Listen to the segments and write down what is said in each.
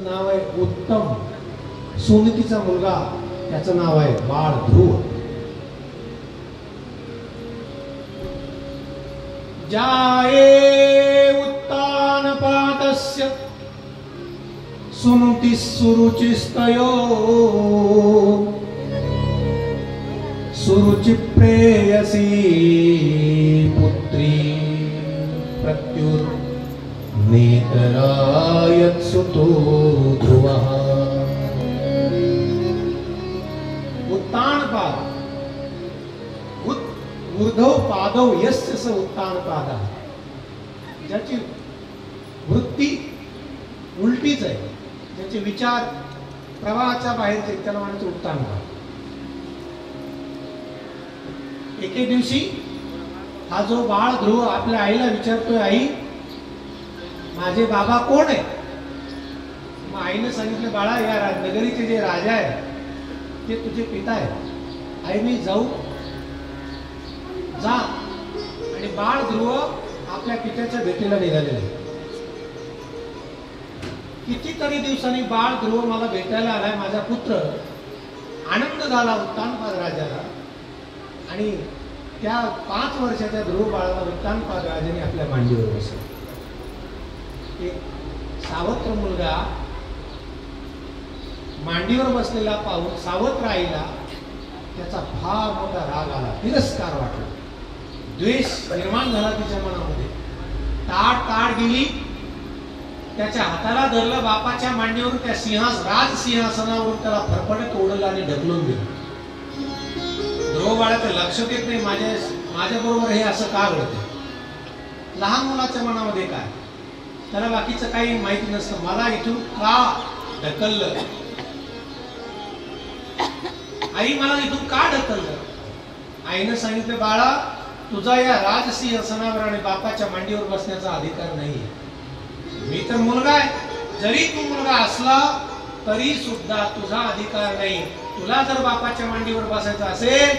नाव आहे उत्तम. सुनीतीचा मुलगा, त्याचं नाव आहे बाळ ध्रुव. जाये उत्तानपातस्य सुनुति सुरुचिस्तयो सुरुचि प्रेयसी पुत्री प्रत्युर नेतरायत्सुतो ध्रुवः. उत्तानपाद, ऊर्ध्व पादौ यस्य स उत्तानपादः. ज्याची वृत्ती उलटीच आहे, ज्याचे विचार प्रवाहाच्या बाहेरचे, त्याला म्हणायचं उत्तानपाद. एके दिवशी हा जो बाळ ध्रुव आपल्या आईला विचारतोय, आई माझे बाबा कोण आहे? मग आईने सांगितलं, बाळा या नगरीचे जे राजा आहे ते तुझे पिता आहे. आई मी जाऊ? जा. आणि बाळ ध्रुव आपल्या पित्याच्या भेटीला निघालेला आहे. कितीतरी दिवसांनी बाळ ध्रुव मला भेटायला आलाय, माझा पुत्र. आनंद झाला उत्तानपाद राजाला. आणि त्या 5 वर्षाच्या ध्रुव बाळाला उत्तानपाद राजाने आपल्या मांडीवर बसवलं. एक सावत्र मुलगा मांडीवर बसलेला पाहून सावत्र आईला त्याचा फार मोठा राग आला, तिरस्कार वाटला, द्वेष निर्माण झाला तिच्या मनामध्ये. ताट गेली, त्याच्या हाताला धरलं, बापाच्या मांडीवरून त्या राज सिंहासनावरून त्याला फरफडत ओढलं आणि ढकलून दिलं. ध्रुव बाळाचं लक्षात येत नाही, माझ्या बरोबर हे असं का घडतंय. लहान मुलाच्या मनामध्ये काय, त्याला बाकीचं काही माहिती नसतं. मला इथून का ढकललं आई, मला इथून का ढकललं? आईनं सांगितलं, बाळा तुझा या राजसिंहासनावर आणि बापाच्या मांडीवर बसण्याचा अधिकार नाही. मी तर मुलगा आहे, जरी तू मुलगा असला तरी सुद्धा तुझा अधिकार नाही. तुला जर बापाच्या मांडीवर बसायचं असेल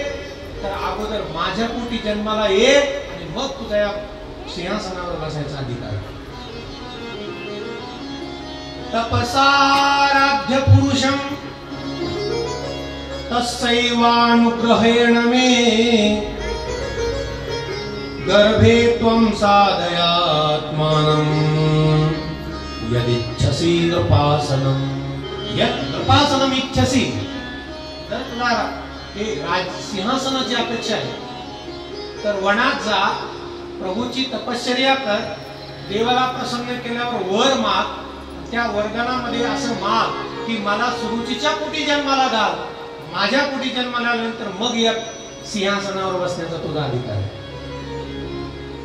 तर अगोदर माझ्या पोटी जन्माला ये आणि मग तुझा या सिंहासनावर बसायचा अधिकार. तपसाराध्य पुरुषं तस्सैवानुग्रहेण मे गर्भे त्वं साधयात्मानं यदिच्छसि नृपासनं. यत् नृपासनं इच्छसि, तर तुला हे सिंहासनाची अपेक्षा आहे तर वनात जा, प्रभूची तपश्चर्या कर, देवाला प्रसन्न केल्यावर वर माग. त्या वरदानामध्ये असं माग की मला सुरुचीच्या पोटी जन्माला घाल, माझ्या पोटी जन्माला आल्यानंतर मग या सिंहासनावर बसण्याचा तुझा अधिकार आहे.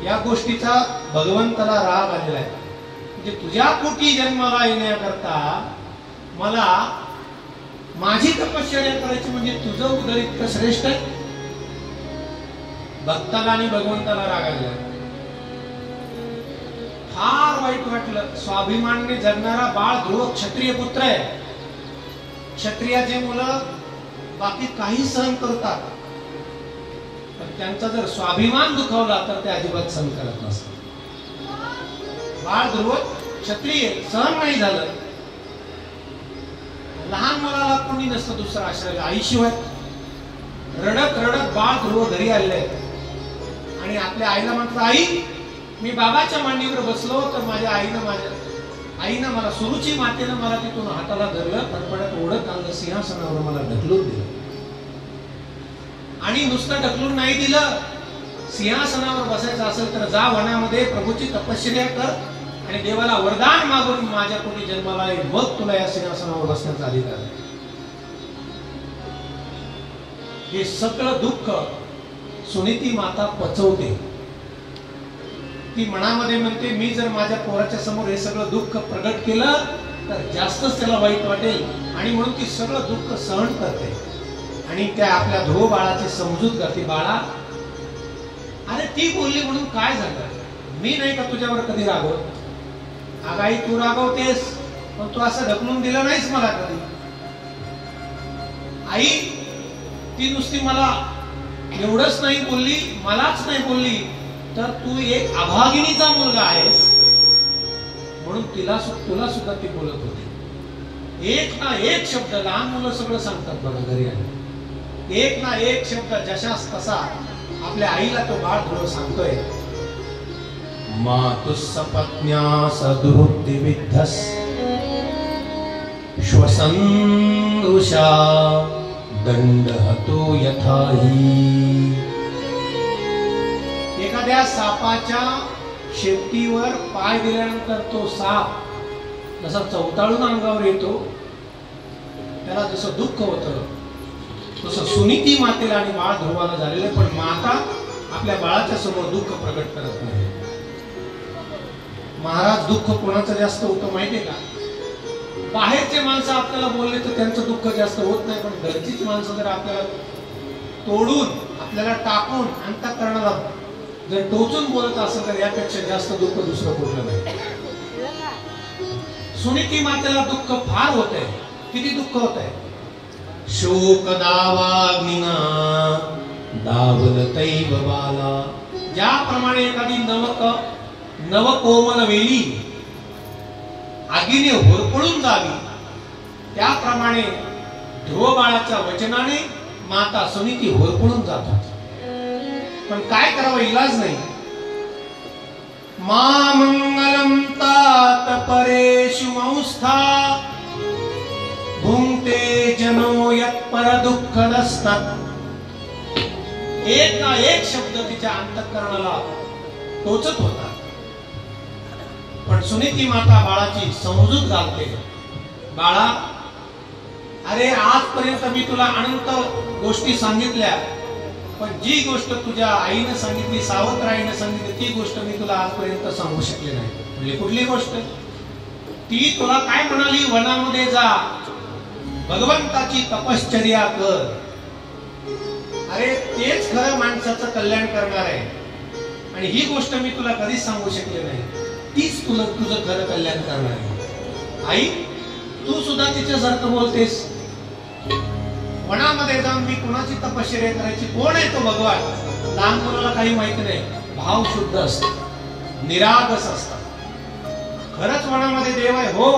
या गोष्टीचा भगवंताला राग आलेला आहे. म्हणजे तुझ्या पोटी जन्माला येण्याकरता मला माझी तपश्चर्या करायची, म्हणजे तुझं उदर इतकं श्रेष्ठ आहे. भक्ताला आणि भगवंताला राग आलेला आहे. फार वाईट वाटलं. स्वाभिमानाने जगणारा बाळ ध्रुव क्षत्रिय पुत्र आहे. क्षत्रियाचे मुलं बाकी काही सहन करतात, पण त्यांचा जर स्वाभिमान दुखावला तर ते अजिबात सहन करत नसतात. बाळ ध्रुव क्षत्रिय, सहन नाही झालं. लहान मुलाला कोणी नसतं दुसरा आश्रय आईशिवाय. रडत रडत बाळ ध्रुव घरी आले आणि आपल्या आईला म्हटलं, आई मी बाबाच्या मांडीवर बसलो तर माझ्या आईनं मला सुरुची मातेनं मला तिथून हाताला धरलं, फडफडत ओढत आणलं, सिंहासनावर मला ढकलून दिलं. आणि नुसतं ढकलून नाही दिलं, सिंहासनावर बसायचं असेल तर जा वनामध्ये प्रभूची तपश्चर्या कर आणि देवाला वरदान मागून माझ्या पोटी जन्माला ये, मग तुला या सिंहासनावर बसण्याचा अधिकार आहे. हे सगळं दुःख सुनीती माता पचवते. ती मनामध्ये म्हणते, मी जर माझ्या पोराच्या समोर हे सगळं दुःख प्रगट केलं तर जास्तच त्याला वाईट वाटेल, आणि म्हणून ती सगळं दुःख सहन करते. आणि त्या आपल्या ध्रुव बाळाची समजूत करते. बाळा, अरे ती बोलली म्हणून काय झालं, मी नाही का तुझ्यावर कधी रागवत? आगाई तू रागवतेस, पण तू असं ढकलून दिलं नाहीस मला कधी. आई ती नुसती मला एवढंच नाही बोलली, मलाच नाही बोलली, तर तू एक अभागिनीचा मुलगा आहेस म्हणून तुला सुद्धा ती बोलत होती. एक ना एक शब्द, लहान मुलं सगळं सांगतात बघा घरी आले, एक ना एक शब्द जशास तसा आपल्या आईला तो बाळ थोडं सांगतोय. मातुस्सपत्न्या सदुरुक्ति विद्धस श्वसनृषा दंडहतो यथाही. एखाद्या सापाच्या शेपटीवर पाय दिल्यानंतर तो साप जसा चवताळून अंगावर येतो, त्याला जसं दुःख होतं तसं सुनीती मातेला आणि बाळ ध्रुवाला झालेलं. पण माता आपल्या बाळाच्या समोर दुःख प्रकट करत नाही. महाराज दुःख कोणाचं जास्त होतं माहितीये का? बाहेरचे माणसं आपल्याला बोलले तर त्यांचं दुःख जास्त होत नाही, पण घरचीच माणसं जर आपल्याला तोडून, आपल्याला टाकून, अंतःकरणाला जर टोचून बोलत असेल तर यापेक्षा जास्त दुःख दुसरं कुठलं नाही. सुनीती मातेला दुःख फार होत आहे. किती दुःख होत आहे? शोक दावाग्निना दावलतैव बाला. ज्याप्रमाणे एखादी नवकोमल वेली आगीने होरपळून जावी, त्याप्रमाणे ध्रुव बाळाच्या वचनाने माता सुनीती होरपळून जातात. पण काय करावं, इलाज नाही. मा मंगलम तात परेषु मंस्था भुंक्ते जनो यत् पर दुःखदस्तात. एक ना एक शब्द तिच्या अंतःकरणाला टोचत होता. पण सुनीती माता बाळाची समजूत घालते. बाळा, अरे आजपर्यंत मी तुला अनंत गोष्टी सांगितल्या, पण जी गोष्ट तुझ्या आईने सांगितली, सावत्राईने सांगितली, ती गोष्ट मी तुला आजपर्यंत सांगू शकले नाही. म्हणजे कुठली गोष्ट? ती तुला काय म्हणाली? वनामध्ये जा, भगवंताची तपश्चर्या कर. अरे तेच खरं माणसाचं कल्याण करणार आहे. आणि ही गोष्ट मी तुला कधीच सांगू शकले नाही, तीच तुला तुझं खरं कल्याण करणार आहे. आई, तू सुद्धा तिच्यासारखं बोलतेस. वनामध्ये जाऊन मी कुणाची तपश्चर्या करायची? कोण आहे तो भगवान? लहान मुलाला काही माहिती नाही. भाव शुद्ध असतात, निरागस असतात. खरंच वनामध्ये देव आहे हो.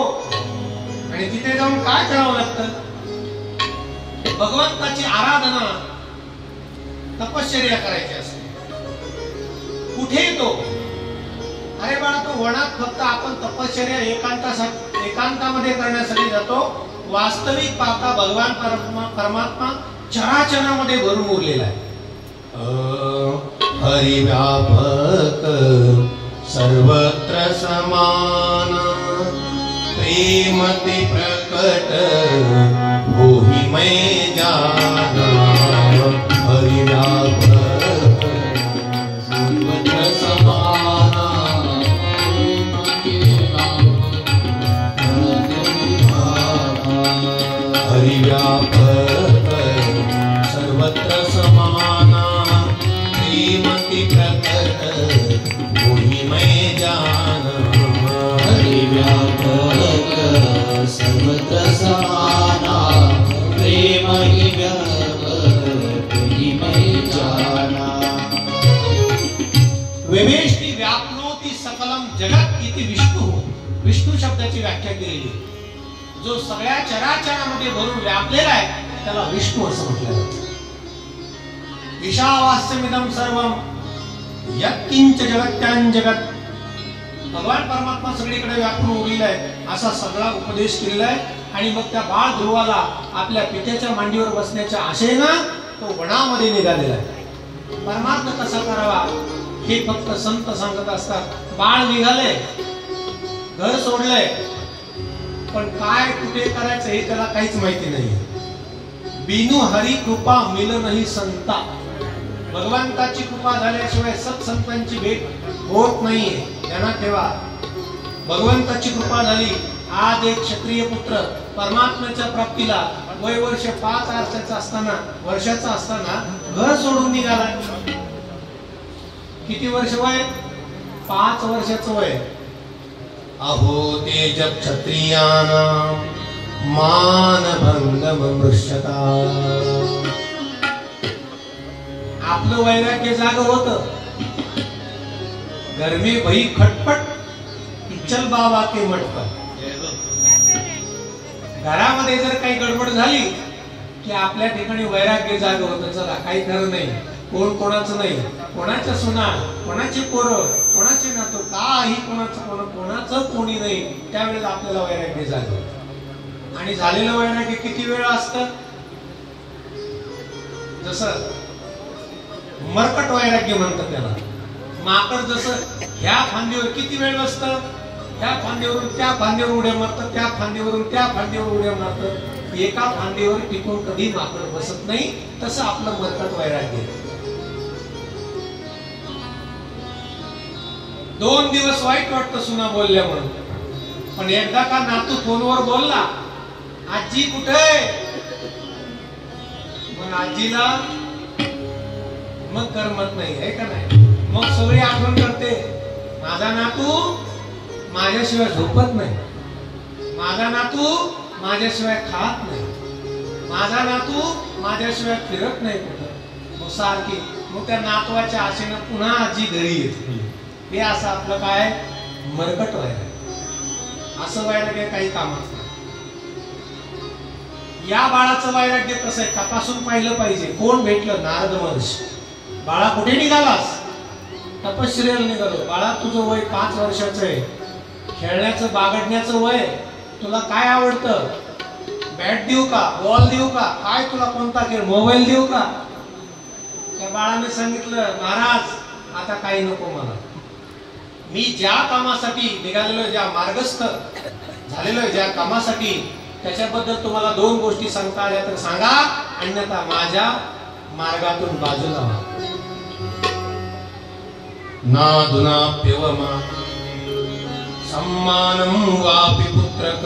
आणि तिथे जाऊन काय करावं लागतं? भगवंताची आराधना, तपश्चर्या करायची असते. कुठे तो? अरे बाळा, तो वनात फक्त आपण तपश्चर्या एकांतामध्ये करण्यासाठी जातो. वास्तविक पाहता भगवान परमात्मा चराचरामध्ये भरून उरलेला आहे. हरिव्यापक सर्वत्र समान प्रेमति प्रकट होहि मैं जाना. हरिव्यापक सर्वत्र समान हरिव्यापक सर्वत्र समाना प्रेमति प्रकट होहि मैं जाना. हरिव्यापक सर्वत्र समाना प्रेमहि व्यापक होहि मैं जाना. वेवेष्टि व्याप्नोति सकलम जगत इति विष्णु. विष्णू शब्दाची व्याख्या केलेली. जो सगळ्या चराचरामध्ये भरून व्यापलेला आहे त्याला विष्णू असं म्हटलं जातं. ईशावास्यमिदं सर्वं यत्किंच जगत्यां जगत. भगवान परमात्मा सगळीकडे व्यापून उरलेला आहे असा सगळा उपदेश केलेला आहे. आणि मग त्या बाळ ध्रुवाला आपल्या पित्याच्या मांडीवर बसण्याच्या आशेनं तो वनामध्ये निघालेला आहे. परमार्थ कसा करावा हे फक्त संत सांगत असतात. बाळ निघाले, घर सोडलंय, पण काय कुठे करायचं हे त्याला काहीच माहिती नाही. बिनु हरी कृपा मिल नाही संता. भगवंताची कृपा झाल्याशिवाय सत्संतांची भेट होत नाहीये. ध्यानात ठेवा. भगवंताची कृपा झाली. आज एक क्षत्रिय पुत्र परमात्म्याच्या प्राप्तीला वय वर्ष 5 वर्षाचा असताना घर सोडून निघाला. किती वर्ष वय? 5 वर्षाचं वय. अहो तेज क्षत्रियानां मानभंगम मृष्यता. आपलं वैराग्य जाग होत. गर्मी भई खटपट चल बाबा के मठ पर. घरामध्ये जर काही गडबड झाली की आपल्या ठिकाणी वैराग्य जाग होतं. चला काही खरं नाही, कोण कोणाचं नाही, कोणाच्या सुना, कोणाची पोरं, कोणाचे नातू, काही कोणाचं कोणी नाही. त्यावेळेस आपल्याला वैराग्य जाग होतं. आणि झालेलं वैराग्य किती वेळ असतं? जसं मरकट वैराग्य म्हणतात त्याला. माकड जसं ह्या फांदीवर किती वेळ बसतं, ह्या फांदीवरून त्या फांदीवर उड्या मारतं, त्या फांदीवरून त्या फांदीवर उड्या मारतं. एका फांदीवर टिकून कधी माकड बसत नाही. तसं आपलं मरकट वैराग्य. 2 दिवस वाईट वाटतं सुना बोलल्या म्हणून, पण एकदा का नातू फोनवर बोलला, आजी कुठे, मग आजीला मग करमत नाही, आहे का नाही? मग सगळी आठवण करते, माझा नातू माझ्याशिवाय झोपत नाही, माझा नातू माझ्याशिवाय खात नाही, माझा नातू माझ्याशिवाय फिरत नाही कुठं. मग सारखी मग त्या नातवाच्या आशेनं पुन्हा आजी घरी येते. हे असं आपलं काय मरकट वैराग्य. असं वैराग्य काही कामाचं नाही. या बाळाचं वैराग्य कसं आहे तपासून पाहिलं पाहिजे. कोण भेटलं? नारद महर्षी. बाळा कुठे निघालास? तपश्चर्याला निघालो. बाळा तुझं वय 5 वर्षाचं आहे, खेळण्याचं बागडण्याचं वय, तुला काय आवडतं? बॅट देऊ का, बॉल देऊ का, काय तुला कोणता खेळ, मोबाईल देऊ का? त्या बाळाने सांगितलं, महाराज आता काही नको मला, मी ज्या कामासाठी निघालेलो, ज्या मार्गस्थ झालेलो, ज्या कामासाठी, त्याच्याबद्दल तुम्हाला 2 गोष्टी सांगता आल्या तर सांगा, अन्यथा माझ्या मार्गातून बाजूला व्हा. नादुनाप्यवमा सम्मानं वापि पुत्रक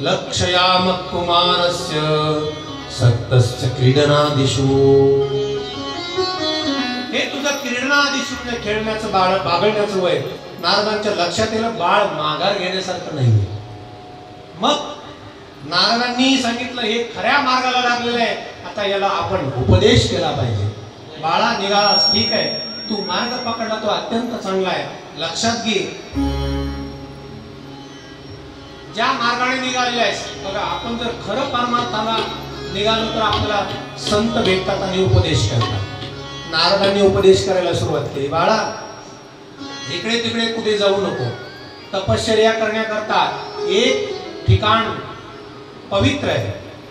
लक्षयाम कुमारस्य सक्तस्य क्रीडनादिषु. हे तुझं क्रीडनादिषु म्हणजे खेळण्याचं बागडण्याचं वय. नारदांच्या लक्षात येईल बाळ माघार घेण्यासारखं नाही. मग नारदांनी सांगितलं हे खऱ्या मार्गाला लागलेलं आहे, आता याला आपण उपदेश केला पाहिजे. बाळा निघालास ठीक आहे, तू मार्ग पकडला तो अत्यंत चांगला आहे, लक्षात घे. ज्या मार्गाने निघालेला आहेस, बघा आपण जर खरं परमार्थाला निघालो तर आपल्याला संत भेटतात आणि उपदेश करतात. नारदांनी उपदेश करायला सुरुवात केली. बाळा इकडे तिकडे कुठे जाऊ नको. तपश्चर्या करण्याकरता एक ठिकाण पवित्र आहे.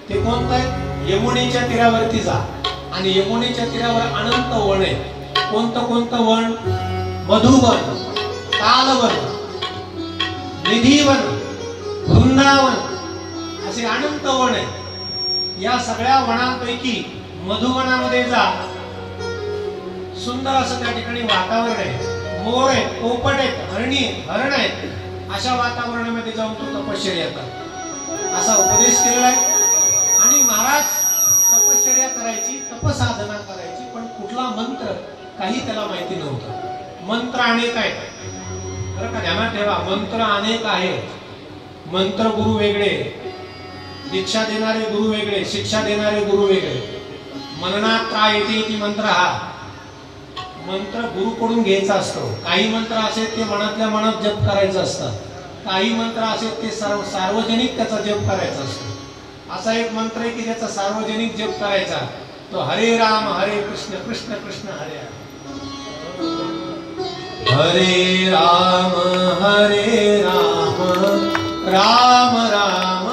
ते कोणतं आहे? यमुनेच्या तीरावरती जा. आणि यमुनेच्या तीरावर अनंत वन आहे. कोणतं वन? मधुवन, तालवन, निधीवन, वृंदावन, असे अनंत वन आहे. या सगळ्या वनांपैकी मधुवनामध्ये जा. सुंदर असं त्या ठिकाणी वातावरण आहे. मोर आहे, पोपट आहेत, हरण आहेत. अशा वातावरणामध्ये जाऊन तो तपश्चर्या कर, असा उपदेश केलेला आहे. आणि महाराज तपश्चर्या करायची, तपसाधना करायची, पण कुठला मंत्र काही त्याला माहिती नव्हतं. मंत्र अनेक आहेत बरं का, ध्यानात ठेवा. मंत्र अनेक आहेत. मंत्र गुरु वेगळे, दीक्षा देणारे गुरु वेगळे, शिक्षा देणारे गुरु वेगळे. मननात त्रायते इति मंत्र. हा मंत्र गुरुकडून घ्यायचा असतो. काही मंत्र असे ते मनातल्या मनात जप करायचं असतं, काही मंत्र असे ते सार्वजनिक त्याचा जप करायचा असतो. असा एक मंत्र आहे की ज्याचा सार्वजनिक जप करायचा, तो हरे राम हरे कृष्ण कृष्ण कृष्ण हरे राम. हरे राम राम राम राम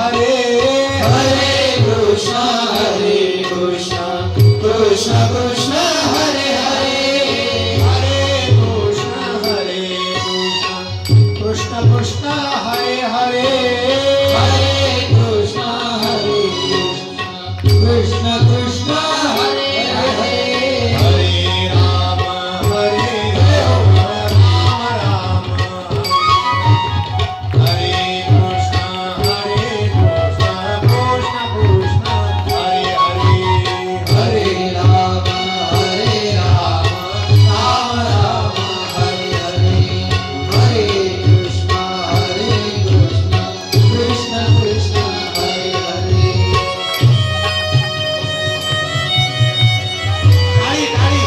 हरे हरे कृष्ण कृष्ण कृष्ण हरे हरे हरे कृष्ण कृष्ण हरे हरे हरे कृष्ण कृष्ण कृष्ण हरे हरे हरे राम राम राम हरे कृष्ण कृष्ण कृष्ण हरे हरे हरे राम राम राम हरे हरे हरे कृष्ण कृष्ण कृष्ण हरे हरे ताली ताली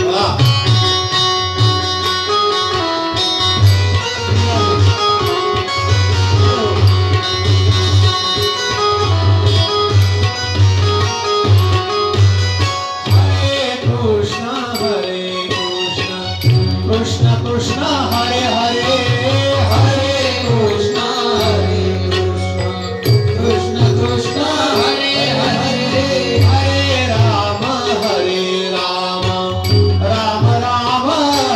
वाह हरे कृष्ण कृष्ण कृष्ण हरे हरे हरे कृष्ण कृष्ण कृष्ण हरे हरे हरे राम राम राम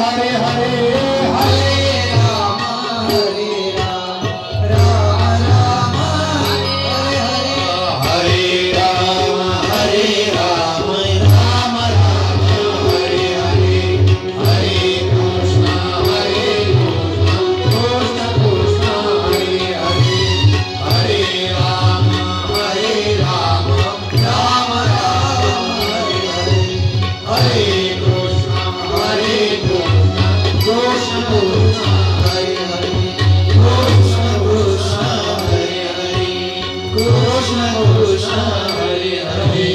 हरे हरे हरे राम राम राम हरे हरे हरे राम राम राम हरे हरे हरे कृष्ण कृष्ण कृष्ण हरे हरे हरे राम राम राम हरे हरे हरे कृष्ण कृष्ण कृष्ण हरे हरे कृष्ण कृष्ण हरे हरे कृष्ण कृष्ण हरे हरे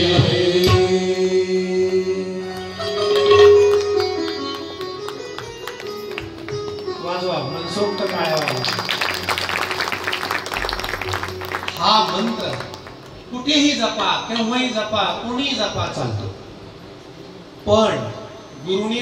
वाजवा मनसोक्त टाळ्या वाजवा. हा मंत्र कुठेही जपा केव्हाही जपा कोणीही जपा चालतो पण गुरुनी